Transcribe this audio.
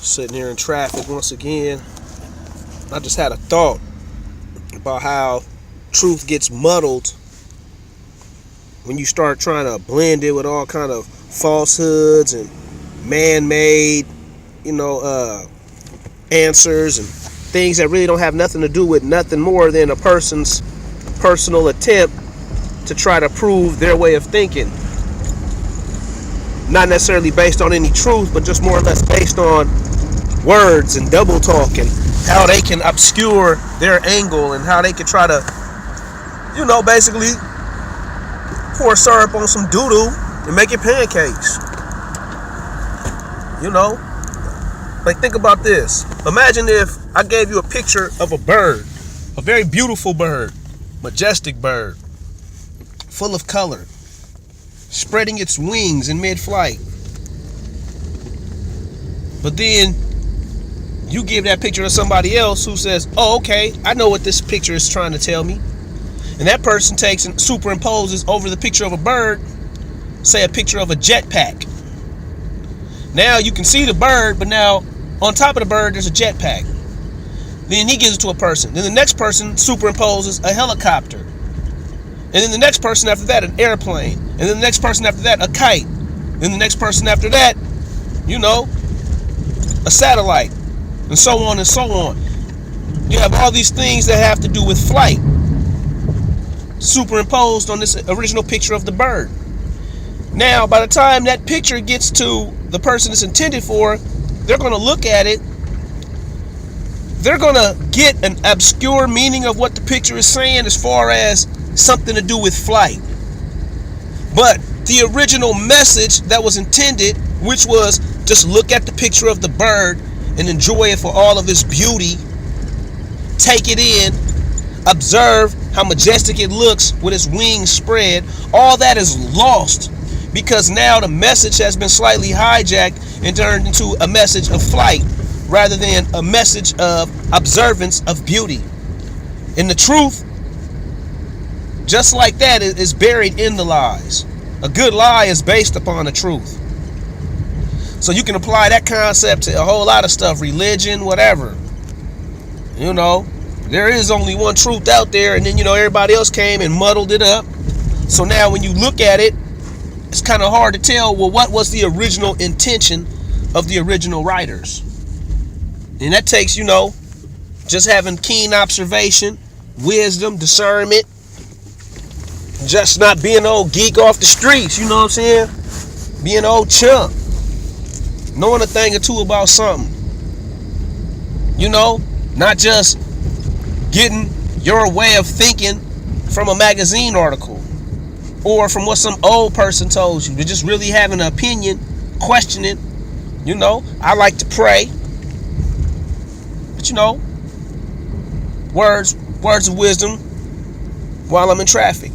Sitting here in traffic once again. I just had a thought about how truth gets muddled when you start trying to blend it with all kind of falsehoods and man-made, answers and things that really don't have nothing to do with nothing more than a person's personal attempt to try to prove their way of thinking. Not necessarily based on any truth, but just more or less based on words and double talk and how they can obscure their angle and how they can try to, basically pour syrup on some doo-doo and make it pancakes. Like, think about this. Imagine if I gave you a picture of a bird, a very beautiful bird, majestic bird, full of color, spreading its wings in mid-flight. But then you give that picture to somebody else who says, oh, okay, I know what this picture is trying to tell me. And that person takes and superimposes over the picture of a bird, say a picture of a jetpack. Now you can see the bird, but now on top of the bird, there's a jetpack. Then he gives it to a person. Then the next person superimposes a helicopter. And then the next person after that, an airplane. And then the next person after that, a kite. Then the next person after that, a satellite. And so on and so on. You have all these things that have to do with flight superimposed on this original picture of the bird. Now, by the time that picture gets to the person it's intended for, they're going to look at it. They're going to get an obscure meaning of what the picture is saying as far as something to do with flight. But the original message that was intended, which was just look at the picture of the bird and enjoy it for all of its beauty, take it in, observe how majestic it looks with its wings spread, all that is lost because now the message has been slightly hijacked and turned into a message of flight rather than a message of observance of beauty. And the truth, just like that, is buried in the lies. A good lie is based upon the truth. So you can apply that concept to a whole lot of stuff, religion, whatever. There is only one truth out there, and then, everybody else came and muddled it up. So now when you look at it, it's kind of hard to tell, well, what was the original intention of the original writers? And that takes, just having keen observation, wisdom, discernment, just not being an old geek off the streets, you know what I'm saying? Being an old chump. Knowing a thing or two about something. Not just getting your way of thinking from a magazine article or from what some old person told you. But just really having an opinion, questioning. I like to pray. But words of wisdom while I'm in traffic.